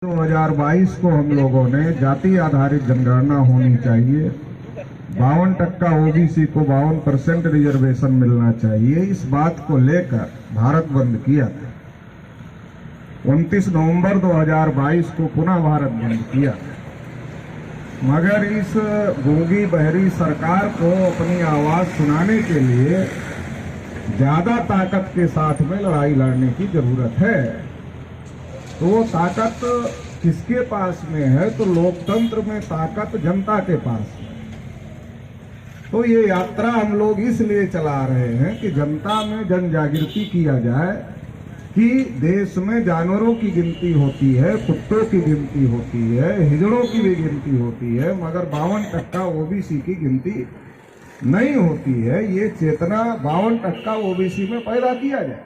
2022 को हम लोगों ने जाति आधारित जनगणना होनी चाहिए, 52% ओबीसी को 52% रिजर्वेशन मिलना चाहिए। इस बात को लेकर भारत बंद किया। 29 नवंबर 2022 को पुनः भारत बंद किया, मगर इस गूंगी बहरी सरकार को अपनी आवाज सुनाने के लिए ज्यादा ताकत के साथ में लड़ाई लड़ने की जरूरत है। तो वो ताकत किसके पास में है? तो लोकतंत्र में ताकत जनता के पास है। तो ये यात्रा हम लोग इसलिए चला रहे हैं कि जनता में जन जागृति किया जाए कि देश में जानवरों की गिनती होती है, कुत्तों की गिनती होती है, हिजड़ों की भी गिनती होती है, मगर 52% ओबीसी की गिनती नहीं होती है। ये चेतना 52% ओबीसी में पैदा किया जाए,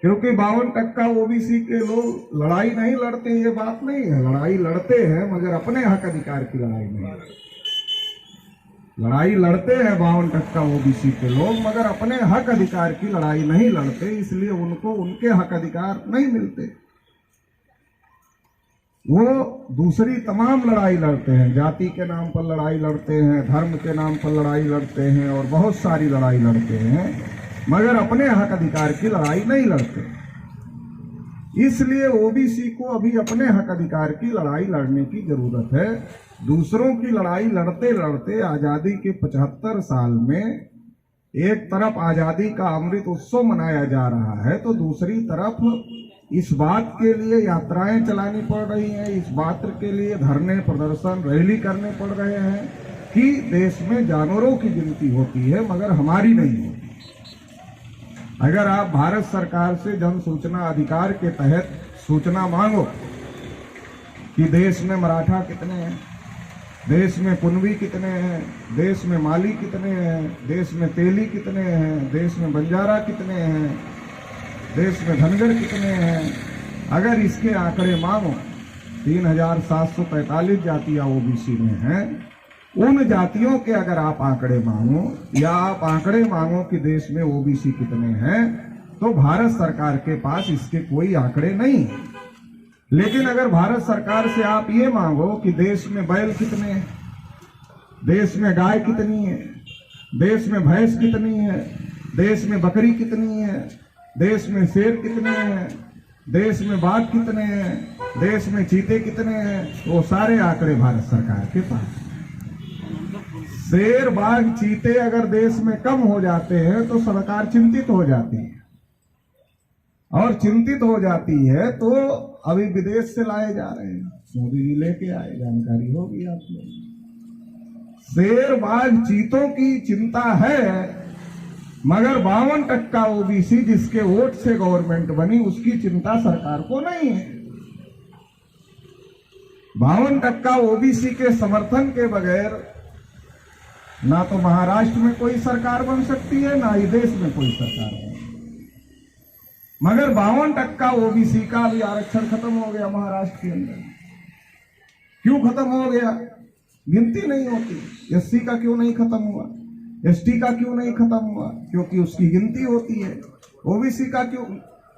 क्योंकि 52% ओबीसी के लोग लड़ाई नहीं लड़ते, ये बात नहीं है। लड़ाई लड़ते हैं मगर अपने हक अधिकार की लड़ाई नहीं लड़ते। लड़ाई लड़ते हैं 52% ओबीसी के लोग, मगर अपने हक अधिकार की लड़ाई नहीं लड़ते, इसलिए उनको उनके हक अधिकार नहीं मिलते। वो दूसरी तमाम लड़ाई लड़ते हैं, जाति के नाम पर लड़ाई लड़ते हैं, धर्म के नाम पर लड़ाई लड़ते हैं और बहुत सारी लड़ाई लड़ते हैं, मगर अपने हक अधिकार की लड़ाई नहीं लड़ते। इसलिए ओबीसी को अभी अपने हक अधिकार की लड़ाई लड़ने की जरूरत है। दूसरों की लड़ाई लड़ते लड़ते आजादी के 75 साल में एक तरफ आजादी का अमृत उत्सव मनाया जा रहा है, तो दूसरी तरफ इस बात के लिए यात्राएं चलानी पड़ रही हैं, इस बात के लिए धरने, प्रदर्शन, रैली करने पड़ रहे हैं कि देश में जानवरों की गिनती होती है मगर हमारी नहीं होती। अगर आप भारत सरकार से जन सूचना अधिकार के तहत सूचना मांगो कि देश में मराठा कितने हैं, देश में कुनबी कितने हैं, देश में माली कितने हैं, देश में तेली कितने हैं, देश में बंजारा कितने हैं, देश में धनगर कितने हैं, अगर इसके आंकड़े मांगो 3745 जातियां ओबीसी में हैं, उन जातियों के अगर आप आंकड़े मांगो या आप आंकड़े मांगो कि देश में ओबीसी कितने हैं, तो भारत सरकार के पास इसके कोई आंकड़े नहीं। लेकिन अगर भारत सरकार से आप ये मांगो कि देश में बैल कितने हैं, देश में गाय कितनी है, देश में भैंस कितनी है, देश में बकरी कितनी है, देश में शेर कितने हैं, देश में बाघ कितने हैं, देश में चीते कितने हैं, वो सारे आंकड़े भारत सरकार के पास। शेर, बाघ, चीते अगर देश में कम हो जाते हैं तो सरकार चिंतित हो जाती है, और चिंतित हो जाती है तो अभी विदेश से लाए जा रहे हैं, मोदी जी लेके आए, जानकारी होगी आप लोग। शेर, बाघ, चीतों की चिंता है, मगर 52% ओबीसी जिसके वोट से गवर्नमेंट बनी उसकी चिंता सरकार को नहीं है। 52% ओबीसी के समर्थन के बगैर ना तो महाराष्ट्र में कोई सरकार बन सकती है, ना ही देश में कोई सरकार बन सकती है। मगर 52% ओबीसी का भी आरक्षण खत्म हो गया महाराष्ट्र के अंदर। क्यों खत्म हो गया? गिनती नहीं होती। एससी का क्यों नहीं खत्म हुआ? एसटी का क्यों नहीं खत्म हुआ? क्योंकि उसकी गिनती होती है। ओबीसी का क्यों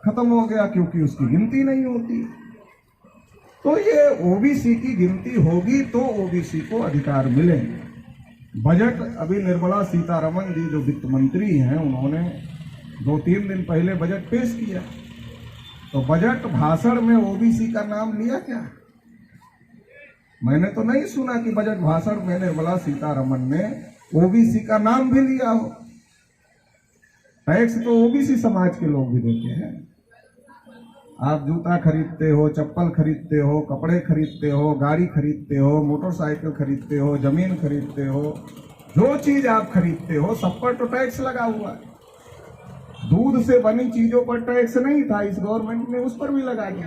खत्म हो गया? क्योंकि उसकी गिनती नहीं होती। तो ये ओबीसी की गिनती होगी तो ओबीसी को अधिकार मिलेंगे। बजट अभी निर्मला सीतारमण जी जो वित्त मंत्री हैं, उन्होंने 2-3 दिन पहले बजट पेश किया, तो बजट भाषण में ओबीसी का नाम लिया क्या? मैंने तो नहीं सुना कि बजट भाषण में निर्मला सीतारमण ने ओबीसी का नाम भी लिया हो। टैक्स तो ओबीसी समाज के लोग भी देते हैं। आप जूता खरीदते हो, चप्पल खरीदते हो, कपड़े खरीदते हो, गाड़ी खरीदते हो, मोटरसाइकिल खरीदते हो, जमीन खरीदते हो, जो चीज आप खरीदते हो सब पर तो टैक्स लगा हुआ है। दूध से बनी चीजों पर टैक्स नहीं था, इस गवर्नमेंट ने उस पर भी लगा दिया।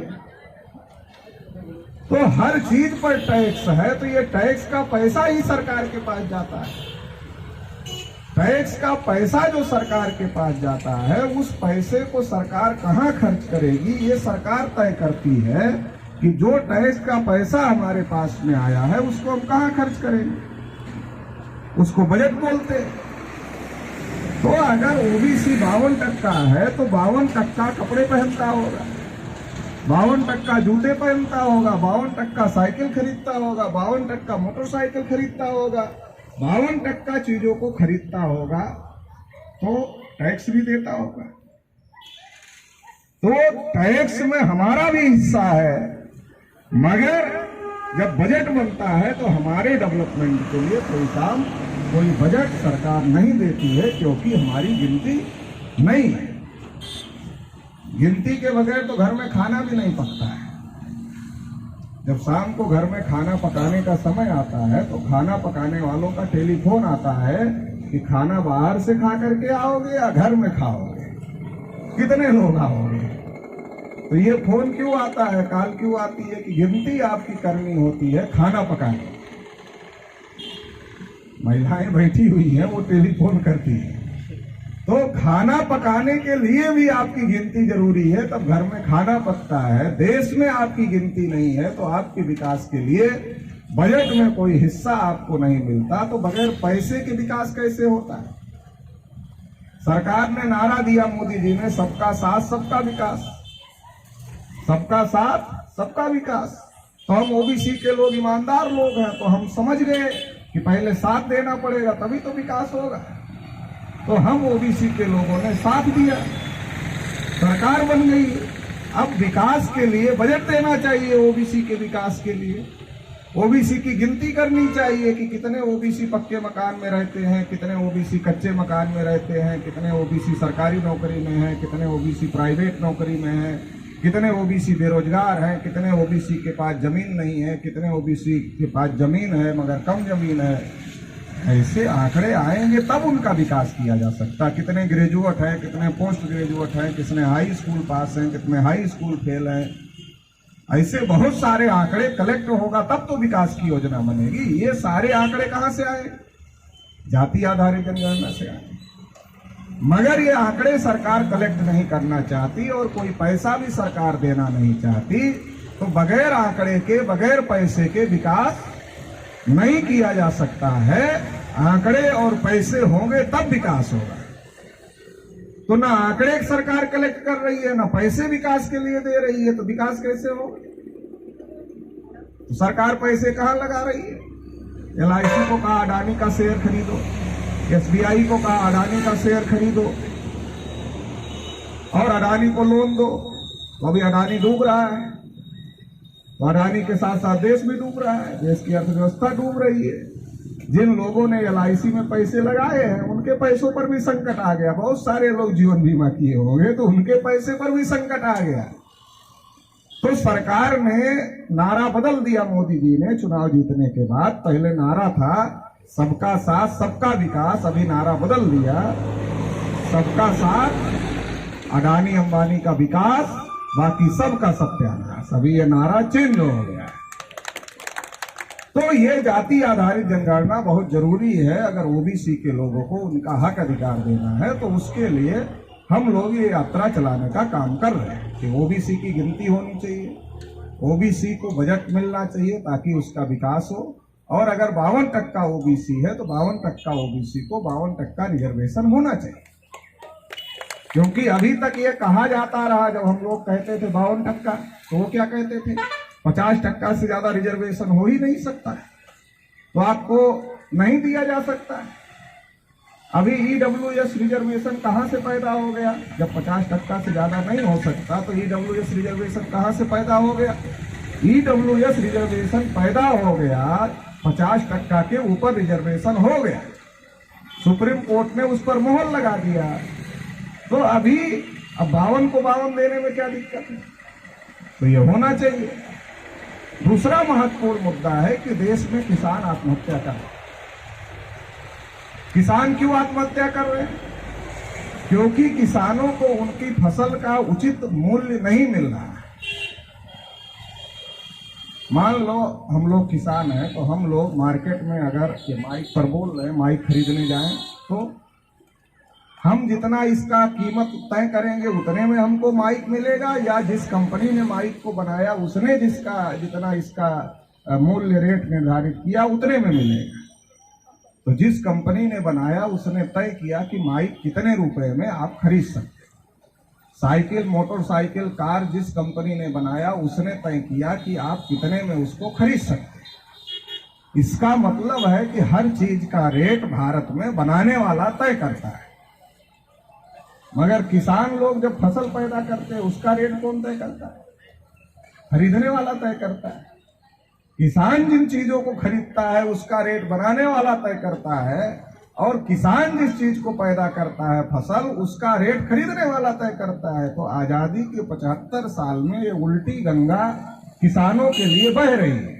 तो हर चीज पर टैक्स है, तो ये टैक्स का पैसा ही सरकार के पास जाता है। टैक्स का पैसा जो सरकार के पास जाता है, उस पैसे को सरकार कहां खर्च करेगी ये सरकार तय करती है कि जो टैक्स का पैसा हमारे पास में आया है उसको हम कहां खर्च करेंगे, उसको बजट बोलते हैं। तो अगर ओबीसी 52% है तो 52% कपड़े पहनता होगा, 52% जूते पहनता होगा, 52% साइकिल खरीदता होगा, 52% मोटरसाइकिल खरीदता होगा, 52% चीजों को खरीदता होगा, तो टैक्स भी देता होगा। तो टैक्स में हमारा भी हिस्सा है, मगर जब बजट बनता है तो हमारे डेवलपमेंट के लिए कोई काम, कोई बजट सरकार नहीं देती है, क्योंकि हमारी गिनती नहीं है। गिनती के बगैर तो घर में खाना भी नहीं पकता है। जब शाम को घर में खाना पकाने का समय आता है तो खाना पकाने वालों का टेलीफोन आता है कि खाना बाहर से खा करके आओगे या घर में खाओगे, कितने लोग आओगे। तो ये फोन क्यों आता है, कॉल क्यों आती है कि गिनती आपकी करनी होती है खाना पकाने। महिलाएं बैठी हुई हैं, वो टेलीफोन करती है। तो खाना पकाने के लिए भी आपकी गिनती जरूरी है, तब घर में खाना पकता है। देश में आपकी गिनती नहीं है तो आपके विकास के लिए बजट में कोई हिस्सा आपको नहीं मिलता, तो बगैर पैसे के विकास कैसे होता है। सरकार ने नारा दिया, मोदी जी ने, सबका साथ सबका विकास, सबका साथ सबका विकास। तो हम ओबीसी के लोग ईमानदार लोग हैं, तो हम समझ गए कि पहले साथ देना पड़ेगा तभी तो विकास होगा। तो हम ओबीसी के लोगों ने साथ दिया, सरकार बन गई। अब विकास के लिए बजट देना चाहिए, ओबीसी के विकास के लिए ओबीसी की गिनती करनी चाहिए कि कितने ओबीसी पक्के मकान में रहते हैं, कितने ओबीसी कच्चे मकान में रहते हैं, कितने ओबीसी सरकारी नौकरी में हैं, कितने ओबीसी प्राइवेट नौकरी में हैं, कितने ओबीसी बेरोजगार हैं, कितने ओबीसी के पास जमीन नहीं है, कितने ओबीसी के पास जमीन है मगर कम जमीन है। ऐसे आंकड़े आएंगे तब उनका विकास किया जा सकता। कितने ग्रेजुएट हैं, कितने पोस्ट ग्रेजुएट हैं, कितने हाई स्कूल पास हैं, कितने हाई स्कूल फेल हैं, ऐसे बहुत सारे आंकड़े कलेक्ट होगा तब तो विकास की योजना बनेगी। ये सारे आंकड़े कहां से आए, जाति आधारित जनगणना से आए। मगर ये आंकड़े सरकार कलेक्ट नहीं करना चाहती और कोई पैसा भी सरकार देना नहीं चाहती, तो बगैर आंकड़े के, बगैर पैसे के विकास नहीं किया जा सकता है। आंकड़े और पैसे होंगे तब विकास होगा। तो ना आंकड़े सरकार कलेक्ट कर रही है, ना पैसे विकास के लिए दे रही है, तो विकास कैसे होगा। तो सरकार पैसे कहां लगा रही है। LIC को कहा अडानी का शेयर खरीदो, SBI को कहा अडानी का शेयर खरीदो और अडानी को लोन दो। तो अभी अडानी डूब रहा है, तो अडानी के साथ साथ देश भी डूब रहा है, देश की अर्थव्यवस्था डूब रही है। जिन लोगों ने LIC में पैसे लगाए हैं उनके पैसों पर भी संकट आ गया। बहुत सारे लोग जीवन बीमा किए होंगे तो उनके पैसे पर भी संकट आ गया। तो सरकार ने नारा बदल दिया, मोदी जी ने चुनाव जीतने के बाद। पहले नारा था सबका साथ सबका विकास, अभी नारा बदल दिया, सबका साथ अडानी अंबानी का विकास, बाकी सबका सत्यानाश। अभी ये नारा चेंज हो गया है। तो ये जाति आधारित जनगणना बहुत जरूरी है। अगर ओबीसी के लोगों को उनका हक अधिकार देना है तो उसके लिए हम लोग ये यात्रा चलाने का काम कर रहे हैं कि ओबीसी की गिनती होनी चाहिए, ओबीसी को बजट मिलना चाहिए ताकि उसका विकास हो। और अगर 52% ओबीसी है तो 52% ओबीसी को 52% रिजर्वेशन होना चाहिए। क्योंकि अभी तक ये कहा जाता रहा, जब हम लोग कहते थे 52%, तो वो क्या कहते थे 50% से ज्यादा रिजर्वेशन हो ही नहीं सकता है, तो आपको नहीं दिया जा सकता है। अभी EWS रिजर्वेशन कहां से पैदा हो गया, जब 50% से ज्यादा नहीं हो सकता तो EWS रिजर्वेशन कहां से पैदा हो गया। EWS रिजर्वेशन पैदा हो गया 50% के ऊपर रिजर्वेशन हो गया, सुप्रीम कोर्ट ने उस पर मोहर लगा दिया। तो अभी अब 52 को 52 देने में क्या दिक्कत है, तो ये होना चाहिए। दूसरा महत्वपूर्ण मुद्दा है कि देश में किसान आत्महत्या कर रहे हैं। किसान क्यों आत्महत्या कर रहे हैं, क्योंकि किसानों को उनकी फसल का उचित मूल्य नहीं मिल रहा है। मान लो हम लोग किसान हैं, तो हम लोग मार्केट में अगर ये माइक पर बोल रहे हैं, माइक खरीदने जाएं तो हम जितना इसका कीमत तय करेंगे उतने में हमको माइक मिलेगा, या जिस कंपनी ने माइक को बनाया उसने जितना इसका मूल्य रेट निर्धारित किया उतने में मिलेगा। तो जिस कंपनी ने बनाया उसने तय किया कि माइक कितने रुपए में आप खरीद सकते। साइकिल, मोटरसाइकिल, कार जिस कंपनी ने बनाया उसने तय किया कि आप कितने में उसको खरीद सकते हैं। इसका मतलब है कि हर चीज का रेट भारत में बनाने वाला तय करता है, मगर किसान लोग जब फसल पैदा करते हैं उसका रेट कौन तय करता है? खरीदने वाला तय करता है। किसान जिन चीजों को खरीदता है उसका रेट बनाने वाला तय करता है, और किसान जिस चीज को पैदा करता है फसल, उसका रेट खरीदने वाला तय करता है। तो आजादी के 75 साल में ये उल्टी गंगा किसानों के लिए बह रही है।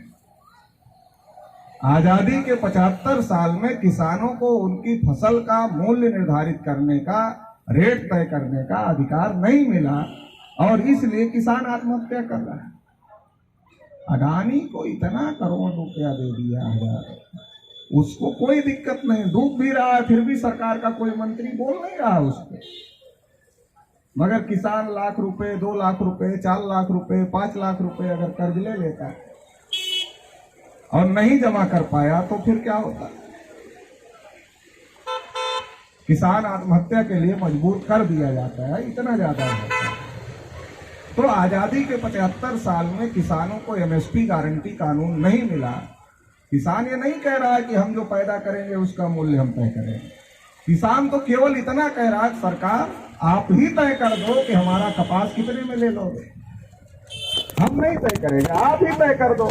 आजादी के 75 साल में किसानों को उनकी फसल का मूल्य निर्धारित करने का, रेट तय करने का अधिकार नहीं मिला, और इसलिए किसान आत्महत्या कर रहा है। अडानी को इतना करोड़ रुपया दे दिया है, उसको कोई दिक्कत नहीं, डूब भी रहा है फिर भी सरकार का कोई मंत्री बोल नहीं रहा है उसको। मगर किसान लाख रुपए, 2 लाख रुपए, 4 लाख रुपए, 5 लाख रुपए अगर कर्ज ले लेता है और नहीं जमा कर पाया तो फिर क्या होता? किसान आत्महत्या के लिए मजबूर कर दिया जाता है, इतना ज्यादा होता है। तो आजादी के 75 साल में किसानों को एमएसपी गारंटी कानून नहीं मिला। किसान ये नहीं कह रहा है कि हम जो पैदा करेंगे उसका मूल्य हम तय करेंगे। किसान तो केवल इतना कह रहा है सरकार आप ही तय कर दो कि हमारा कपास कितने में ले लोगे, हम नहीं तय करेंगे, आप ही तय कर दो।